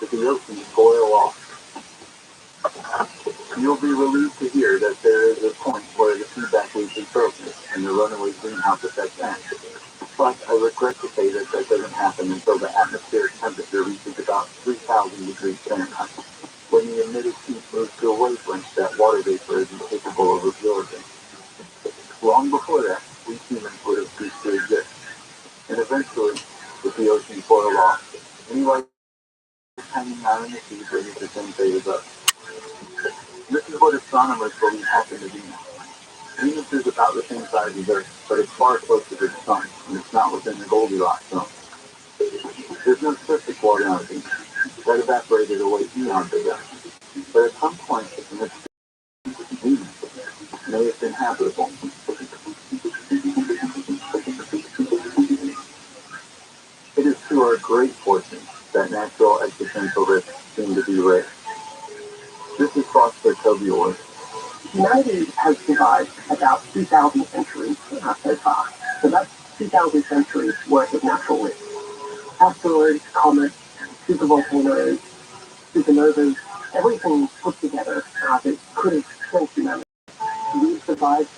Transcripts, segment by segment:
to the oceans boil off. You'll be relieved to hear that there is a point where the feedback loop is broken and the runaway greenhouse effect ends. But I regret to say that doesn't happen until the atmospheric temperature reaches about 3,000 degrees Fahrenheit, when the emitted heat moves to a wavelength that water vapor is incapable of absorbing. Long before that, we humans would have ceased to exist. And eventually, with the oceans boil off, any life hanging out in the seas will meet the same fate as us. This is what astronomers believe happened to Venus. Venus is about the same size as Earth, but it's far closer to the Sun, and it's not within the Goldilocks zone. There's no surface water on Venus. That evaporated away eons ago. But at some point, Venus may have been habitable. It is to our great fortune that natural existential risks seem to be rare. This is Foster Tobior. Humanity has survived about 2,000 centuries so far. So that's 2,000 centuries worth of natural risk. Asteroids, comets, supervolcanoes, supernovas, everything put together that could have killed humanity. We've survived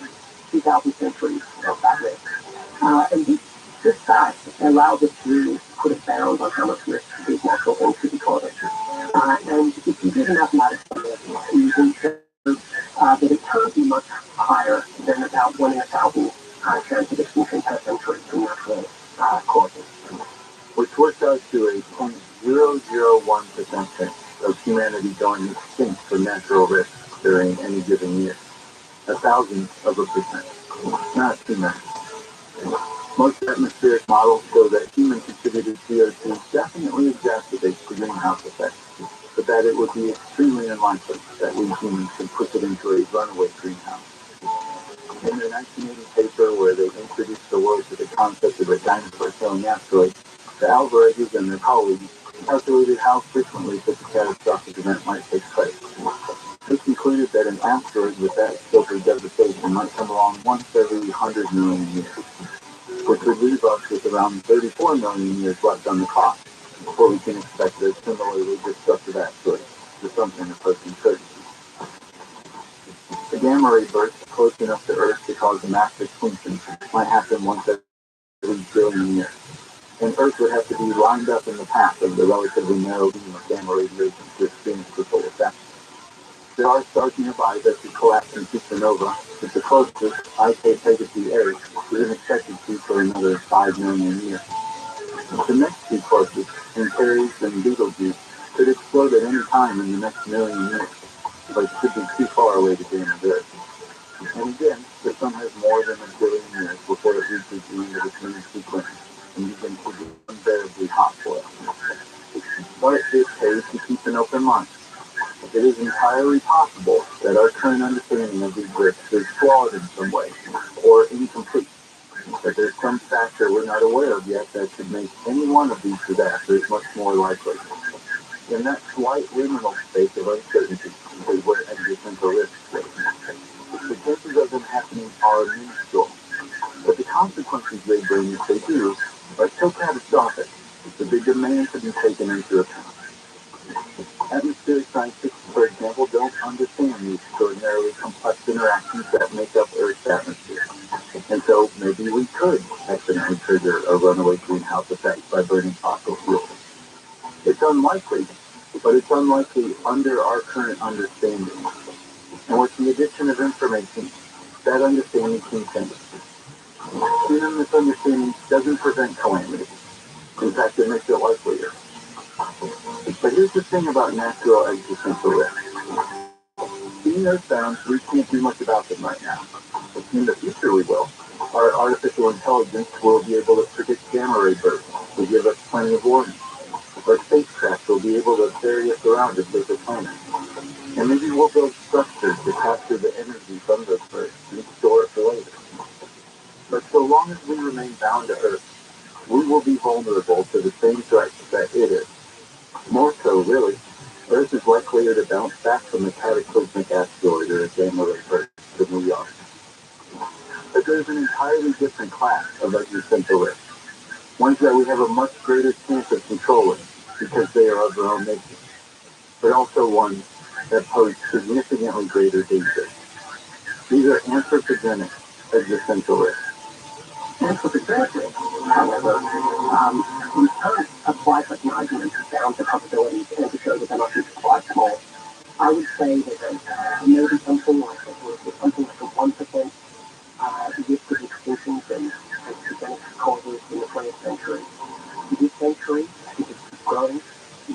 2,000 centuries of that risk. And this fact allows us to put a bound on how much risk these natural things could be causing. And if you do the mathematics, you can show that it can't be much higher than about 1 in 1,000 chance of extinction per century from natural causes. Which works out to a 0.001% chance of humanity going extinct from natural risks during any given year. 1,000%. Not too many. Most atmospheric models show that human-contributed CO2 definitely exacerbates the greenhouse effect, but that it would be extremely unlikely that we humans could push it into a runaway greenhouse. In their 1980 paper, where they introduced the world to the concept of a dinosaur-killing asteroid, the Alvarezes and their colleagues calculated how frequently such a catastrophic event might take place. They concluded that an asteroid with that scope of devastation might come along once every 100 million years, which would leave us with around 34 million years left on the clock before we can expect a similarly destructive asteroid to something approaching certainty. The gamma ray burst close enough to Earth to cause a mass extinction might happen once every billion years, and Earth would have to be lined up in the path of the relatively narrow beam of gamma radiation to experience the full effect. There are stars nearby that could collapse in supernova, but the closest, IK Pegasi Eris, isn't expected to for another 5 million years. The next two closest, Antares and Betelgeuse, could explode at any time in the next million years, but should be too far away to damage Earth. And again, the Sun has more than a billion years before it reaches the end of its lunar sequence and begins to be unbearably hot for us. But it pays to keep an open mind. It is entirely possible that our current understanding of these risks is flawed in some way, or incomplete, that there's some factor we're not aware of yet that could make any one of these disasters much more likely. In that slight liminal space of uncertainty is where existential risks live. The chances of them happening are minuscule, but the consequences they bring if they do are so catastrophic that they demand to be taken into account. Atmospheric scientists, for example, don't understand the extraordinarily complex interactions that make up Earth's atmosphere. And so maybe we could accidentally trigger a runaway greenhouse effect by burning fossil fuels. It's unlikely, but it's unlikely under our current understanding. And with the addition of information, that understanding can change. Human misunderstanding doesn't prevent calamity. In fact, it makes it likelier. But here's the thing about natural existential risks. Being earthbound, we can't do much about them right now. In the future we will. Our artificial intelligence will be able to predict gamma ray bursts to give us plenty of warning. Our spacecraft will be able to ferry us around to different planets. And maybe we'll build structures to capture the energy from those bursts and store it for later. But so long as we remain bound to Earth, we will be vulnerable to the same threats that it is. More so, really, Earth is likelier to bounce back from a cataclysmic asteroid or a gamma ray burst than we are. But there's an entirely different class of existential risks, ones that we have a much greater chance of controlling, because they are of their own nature, but also ones that pose significantly greater danger. These are anthropogenic existential risks. Anthropogenic, however, we can't apply such an argument down to probabilities and to show that they're not just quite small. I would say that maybe something like a 1% risk of extinctions and anthropogenic causes in the 20th century. This century, I think it's growing.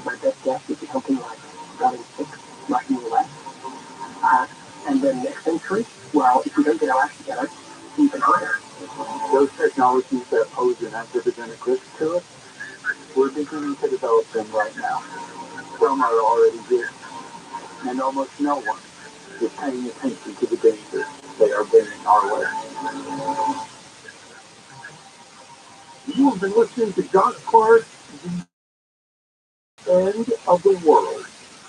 My best guess would be something like 1 in 6, might be less. And then next century, well, if we don't get our act together, even higher. Those technologies that pose an anthropogenic risk to us, we're beginning to develop them right now. Some are already here, and almost no one is paying attention to the dangers they are bringing our way. You have been listening to Josh Clark's The End of the World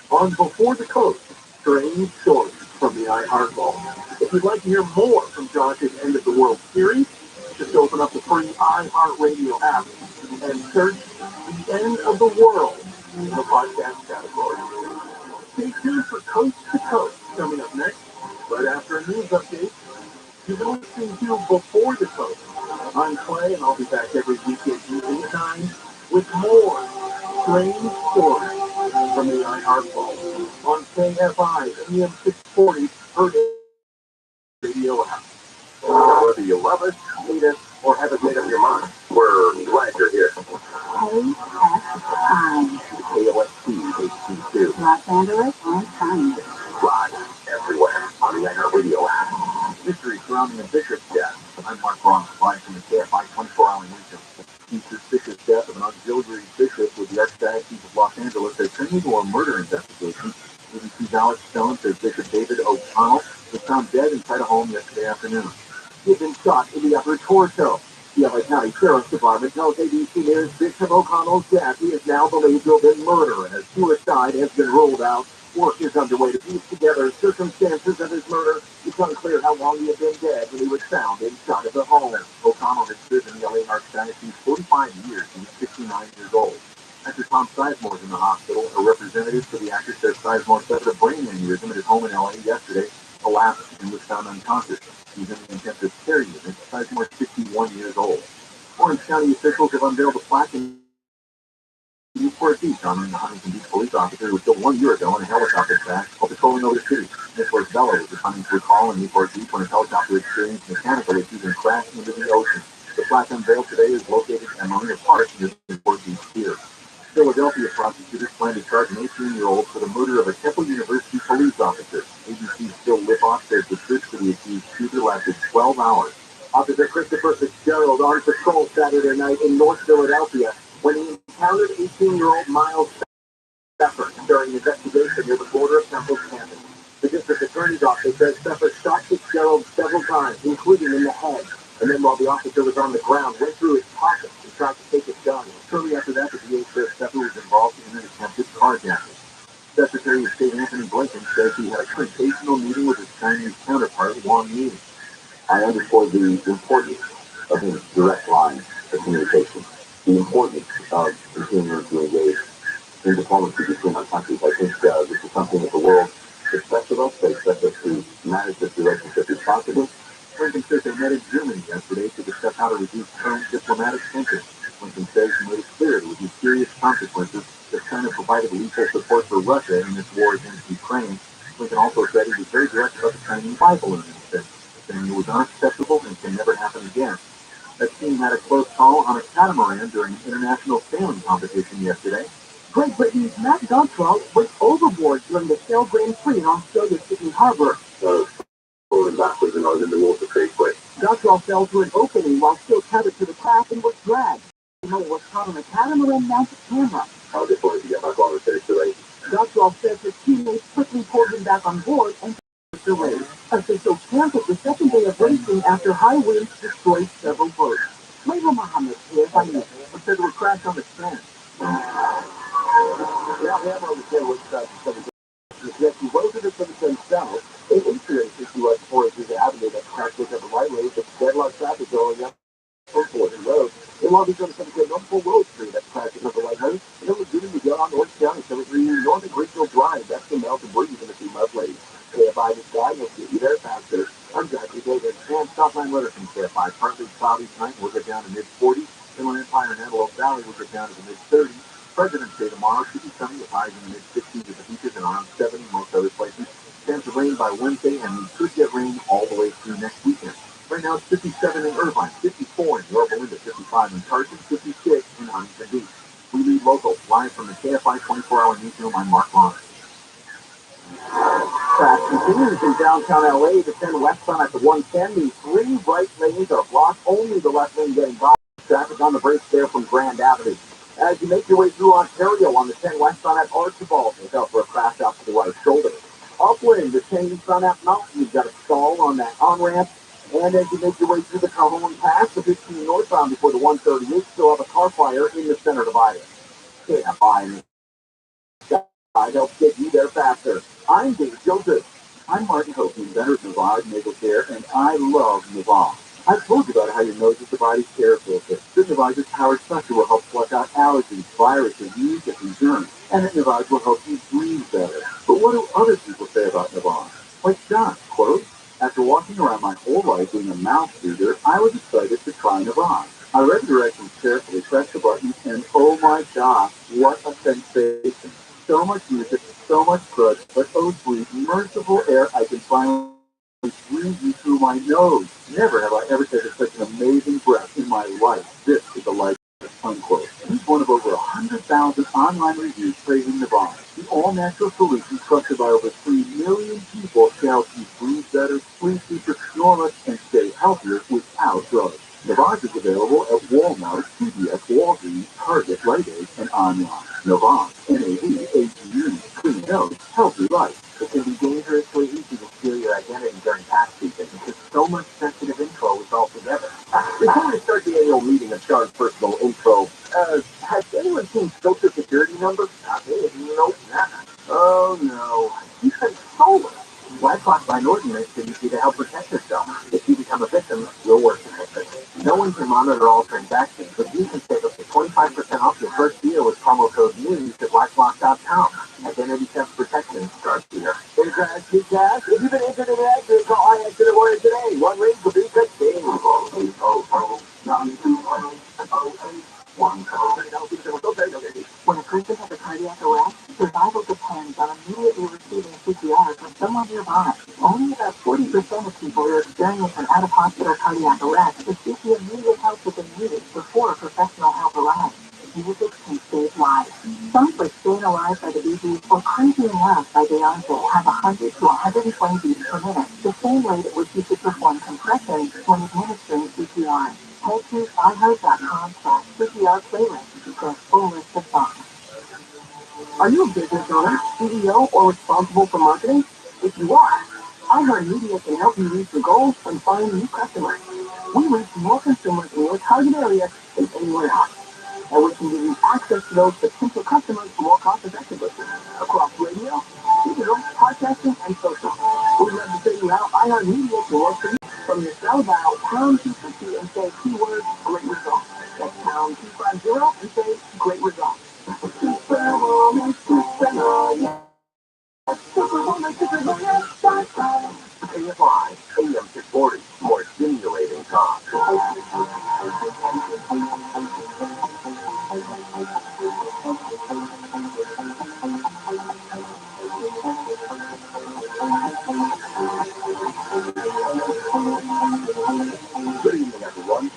on Before the Coast, Strange Stories from the iHeart Vault. If you'd like to hear more from Josh's End of the World series, just open up the free iHeartRadio app and search The End of the World in the podcast category. Stay tuned for Coast to Coast coming up next, right after a news update. You've been listening to Before the Coast. I'm Clay, and I'll be back every weekend evening time with more strange stories from the iHeart Vault on KFI AM 640 radio app. Whether you love us, hate us, or have it made up your mind, we're glad you're here. KFI. KOST HD2. Los Angeles on time. Live everywhere on the iHeart Radio app. Mystery surrounding the Bishop's death. I'm Mark Braun, live from the KFI 24-hour newsroom. The suspicious death of an auxiliary bishop with the Archdiocese of Los Angeles has turned into a murder investigation. ABC's Alex Stone says Bishop David O'Connell was found dead inside a home yesterday afternoon. He had been shot in the upper torso. The LA County Sheriff's Department tells ABC News Bishop O'Connell's death is now believed to have been murder, and a suicide has been ruled out. Work is underway to piece together circumstances of his murder. It's unclear how long he had been dead when he was found inside of the home. O'Connell had served in the LA Archdiocese 45 years. He was 69 years old. Actor Tom Sizemore is in the hospital. A representative for the actor says Sizemore suffered a brain aneurysm at his home in LA yesterday, collapsed, and was found unconscious. He's in the intensive care unit. Sizemore is 61 years old. Orange County officials have unveiled a plaque in Newport Beach honoring the Huntington Beach police officer who was killed 1 year ago in a helicopter crash while patrolling over the city. Nicholas Bello was responding to a call in Newport Beach when his helicopter experienced mechanical issues and crashed into the ocean. The plaque unveiled today is located at Marina Park near the Newport Beach Pier. Philadelphia prosecutors plan to charge an 18-year-old for the murder of a Temple University police officer. ABC's Bill Lipoff says the search for the accused shooter lasted 12 hours. Officer Christopher Fitzgerald on patrol Saturday night in North Philadelphia when he encountered 18-year-old Miles Pfeffer during an investigation near the border of Temple's campus. The district attorney's office says Pfeffer shot Fitzgerald several times, including in the head, and then while the officer was on the ground, went through his pocket and tried to take his gun. Shortly after that, the DA says Pfeffer was involved in an attempted carjacking. Secretary of State Anthony Blinken says he had a confrontational meeting with his Chinese counterpart, Wang Yi. I underscore the importance of his direct line of communication, the importance of continuing to engage in diplomacy between our countries. I think this is something that the world expects of us. They expect us to manage this relationship responsibly. Blinken says they met in Germany yesterday to discuss how to reduce current diplomatic tensions. Blinken says he made it clear there would be serious consequences if China provided lethal support for Russia in its war against Ukraine. Blinken also said he was very direct about the Chinese spy balloon incident, saying it was unacceptable and can never happen again. That team had a close call on a catamaran during an international sailing competition yesterday. Great Britain's Matt Gottschall went overboard during the Sail Grand Prix in Australia's Sydney Harbour. Forward backwards in order to walk the creek quick. Gottschall fell through an opening while still tethered to the craft and was dragged. He was caught on a catamaran-mounted camera. I just wanted to get back on the finish the race. Gottschall says his teammates quickly pulled him back on board and finished the race. Officials canceled the second day of racing after high winds destroyed several boats. Michael Muhammad here by me. Said they were crashed on the strand. Yeah, we have all the tail was yes, he loaded it for themselves. It infuriates if you for the avenue that crashed with the right way, the deadlock traffic going up Fulton Road. It will be going to be a notable road tree that's crashing over lightly. And it was due to get on North County, so it's Northern Greenfield Drive. That's the mountain breeze in the two lovely. KFI this guy will get you there faster. I'm Jackie David, and Southland weather from KFI. Partly cloudy tonight, we'll get down to mid-40s. Inland Empire and Antelope Valley will get down to the mid-30s. President's Day tomorrow should be sunny with highs in the mid-60s at the beaches and around 70 most other places. Chance of rain by Wednesday, and we could get rain all the way through next weekend. Right now it's 57 in Irvine, 54 in Yorba Linda, 55 in Carson, 56 in Huntington Beach. We lead local, live from the KFI 24-hour newsroom. I'm Mark Long. Traffic continues in downtown LA. The 10 westbound at the 110. The 3 right lanes are blocked. Only the left lane getting by. Traffic on the brakes there from Grand Avenue. As you make your way through Ontario on the 10 westbound at Archibald, look out for a crash out to the right shoulder. Upwind, the 10 eastbound at Mountain, you've got a stall on that on-ramp. And as you make your way through the Cajon Pass, the 15 northbound before the 138, still have a car fire in the center divider. KFI helps get you there faster. I'm Dave Joseph. I'm Martin Hope, the inventor of Navage Nasal Care, and I love Navage. I've told you about how your nose is the body's care filter. This Navage's power special will help flush out allergies, viruses, mucus, and germs, and that Navage will help you breathe better. But what do other people say about Navage? Like John, quote, after walking around my whole life being a mouth breather, I was excited to try Navage. I read the directions carefully, pressed the button, and oh my gosh, what a sensation. So much music, so much crud, but oh sweet, merciful air I can finally breathe you through my nose. Never have I ever taken such an amazing breath in my life. This is the life, unquote. He's one of over 100,000 online reviews praising Navage, the all-natural solution trusted by over 3 million people to help you breathe better, sleep deeper, snore less, and stay healthier without drugs. Navage is available at Walmart, CVS, Walgreens, Target, Rite Aid, and online. Navage, N-A-V-A-G-E, clean nose, healthy life. It can be dangerously easy to steal your identity during tax season because so much sensitive info is all together. Before we start the annual meeting of Sean's personal info, has anyone seen Social Security number? Nope, not. Oh no, he's been stolen. BlackRock by an ordinance agency to help protect yourself. If you become a victim, you're worse than a victim. No one can monitor all transactions, but you can save up to 25% off your first year with promo code NEWS at blackrock.com. Identity theft protection starts here. Hey guys, if you've been injured in an accident, call I Accident Warning today. One rate will be good thing. 800-921-08. When a person has a cardiac arrest, survival depends on immediately receiving CPR from someone nearby. Only about 40% of people who experience an out-of-hospital cardiac arrest receive the immediate help that they need before professional help arrives. Music can save lives. Songs like Staying Alive by the Bee Gees or Crazy in Love by Beyonce have 100 to 120 beats per minute, the same rate at which you should perform compressions when administering CPR. Head to iHeart.com/CPR playlist for a full list of songs. Are you a business owner, CEO, or responsible for marketing? If you are, iHeartMedia can help you reach your goals and find new customers. We reach more consumers in your target area than anywhere else, and we can give you access to those potential customers more cost-effectively across radio, digital, podcasting, and social. We'd love to show you how iHeartMedia can work for you. From your cell dial pound 250 and say keyword great results. That's pound 250 and say great results. Superwoman, superwoman, superwoman.com. KFI, AM 640, more stimulating talk. Good evening, everyone.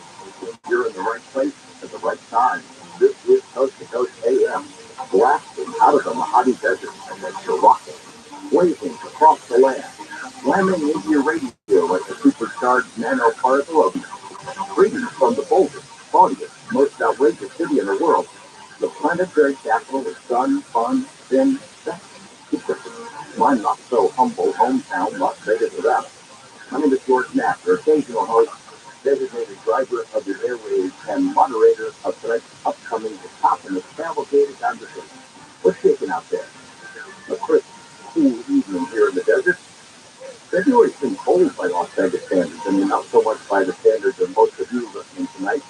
You're in the right place at the right time. This is Coast to Coast AM, blasting out of the Mojave Desert and then rocking, blazing across the land, slamming into your radio like the supercharged nanoparticle of greetings from the boldest, foggiest, most outrageous city in the world, the planetary capital of sun, fun, sin, sex, secrecy. My not so humble hometown, Las Vegas, Nevada. My name is George Knapp, your occasional host, designated driver of the airwaves, and moderator of tonight's upcoming topic cavalcade conversation. What's shaking out there? A crisp, cool evening here in the desert. February's been cold by Las Vegas standards. I mean, not so much by the standards of most of you listening tonight.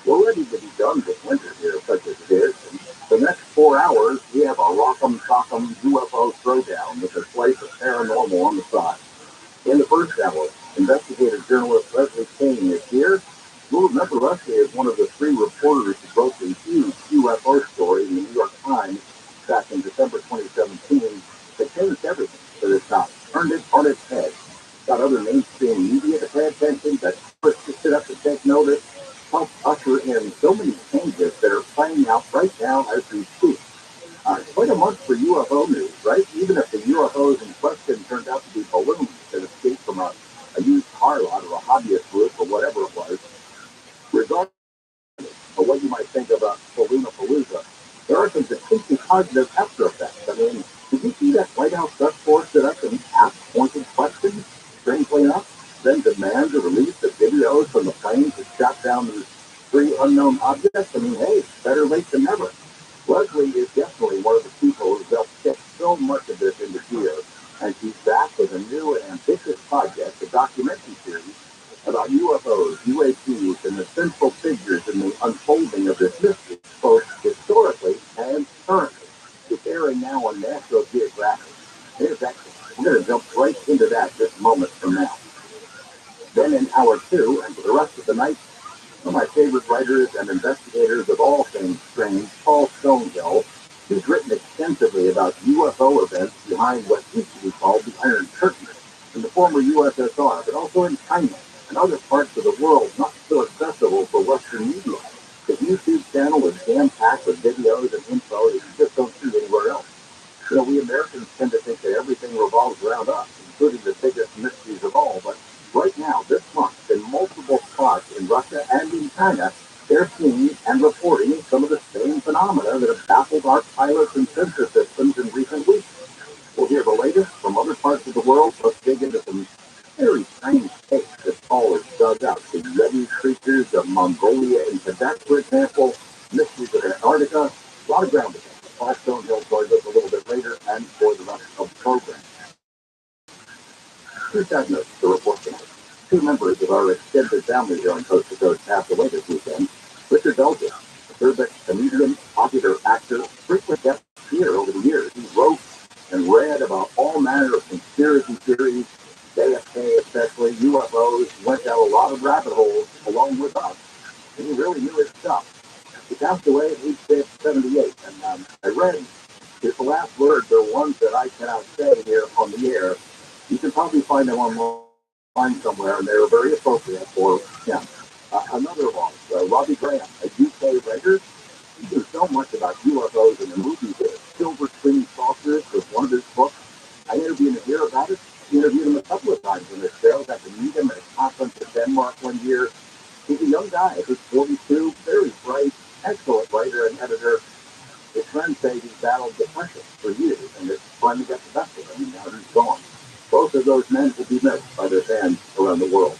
We're ready to be done with winter here, such as it is. And the next 4 hours, we have a rock'em sock'em UFO throwdown with a slice of paranormal on the side. In the first hour, investigative journalist Leslie King is here. You'll remember Leslie is one of the 3 reporters who broke the huge UFO story in the New York Times back in December 2017 that changed everything for this time, turned it on its head, got other mainstream media to pay attention, that pushed to sit up to take notice, helped usher in so many changes that are playing out right now as we speak. Quite a month for UFO news, right? Even if the UFOs in question turned out to be balloons that escaped from a used car lot or a hobbyist group or whatever it was, regardless of what you might think about Balloonapalooza, there are some distinctly positive after effects. I mean, did you see that White House press force sit up and ask pointed questions, strangely enough, then demand the release of videos from the planes that shot down these 3 unknown objects? I mean, hey, better late than never. Leslie is definitely one of the people who's helped get so much of this into gear, and she's back with a new and ambitious project, a documentary series about UFOs, UAPs, and the central figures in the unfolding of this mystery, both historically and currently. It's airing now on National Geographic. Here's excellent. We're going to jump right into that just moments from now. Then in hour 2, and for the rest of the night, one of my favorite writers and investigators of all things strange, Paul Stonehill, who's written extensively about UFO events behind what used to be called the Iron Curtain in the former USSR, but also in China and other parts of the world not so accessible for Western media. His YouTube channel is jam-packed with videos and info that you just don't see anywhere else. You know, we Americans tend to think that everything revolves around us, including the biggest mysteries of all, but right now, this month, in multiple spots in Russia and in China, they're seeing and reporting some of the same phenomena that have baffled our pilots and sensor systems in recent weeks. We'll hear the latest from other parts of the world. Let's dig into some very strange tapes that Paul has dug up. The Yeti creatures of Mongolia and Tibet, for example, mysteries of Antarctica, a lot of ground to cover. Paul Stonehill joins us a little bit later and for the rest of the program. 2 side notes to report tonight. 2 members of our extended family here on Coast to Coast passed away this weekend. Richard Belgian, a Serbic comedian, popular actor, frequent guest here over the years. He wrote and read about all manner of conspiracy theories, JFK especially, UFOs, went down a lot of rabbit holes along with us. And he really knew his stuff. He passed away at age 78, and I read his last words are ones that I cannot say here on the air. You can probably find them online somewhere, and they were very appropriate for him. Another one, Rabbi Graham, a UK writer. He knew so much about UFOs in the movies. Silver Screen Saucers was one of his books. I interviewed him here about it. I interviewed him a couple of times on this show. Got to meet him at a conference in Denmark one year. He's a young guy who's 42, very bright, excellent writer and editor. His friends say he battled depression for years, and it's finally got the best of him, and now he's gone. Both of those men will be missed by their fans around the world.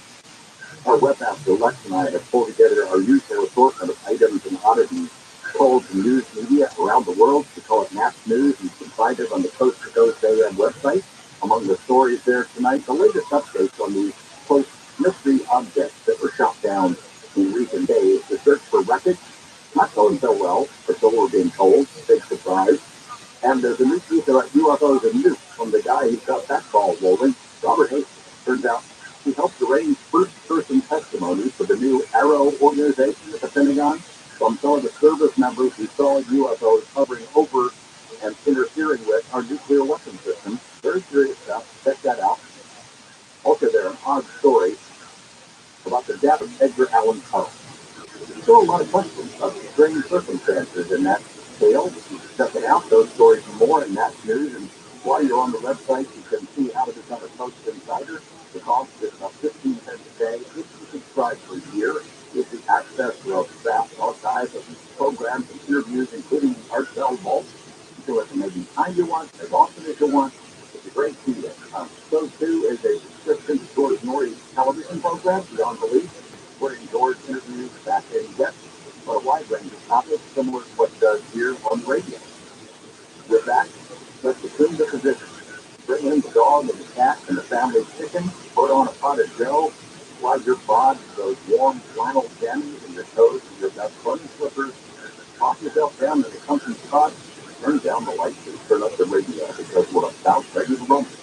Our web master Lex and I have pulled together our usual assortment of items and oddities told to news media around the world. We call it Naps News, and you can find it on the Coast to Coast AM website. Among the stories there tonight, the latest updates on these mystery objects that were shot down in recent days. The search for wreckage, not going so well, or so we're being told. Big surprise. And there's a new piece about UFOs and nukes from the guy who got that ball rolling, Robert Hastings. Turns out he helped arrange first-person testimony for the new Arrow organization at the Pentagon from some of the service members who saw UFOs hovering over and interfering with our nuclear weapon system. Very serious stuff. Check that out. Also, there's an odd story about the death of Edgar Allan Poe. There's still a lot of questions about the strange circumstances in that tale. Check it out. Those stories and more in Naps News. And while you're on the website, you can see how to become a Coast Insider. The cost is about 15 cents a day. If you subscribe for a year, you'll get access to our vast archive of programs and interviews, including the Art Bell Vault. You can listen maybe time you want, as often as you want. It's a great feeling. So too is a subscription to George Norrie's television program, Beyond Belief, where George interviews fascinating guests on a wide range of topics, similar to what he does here on the radio. With that, let's assume the position. Bring in the dog and the cat and the family chicken, put on a pot of dough, slide your bod to those warm flannel jammies and your toes to your best bunny slippers, pop yourself down in the comfy spot, turn down the lights and turn up the radio.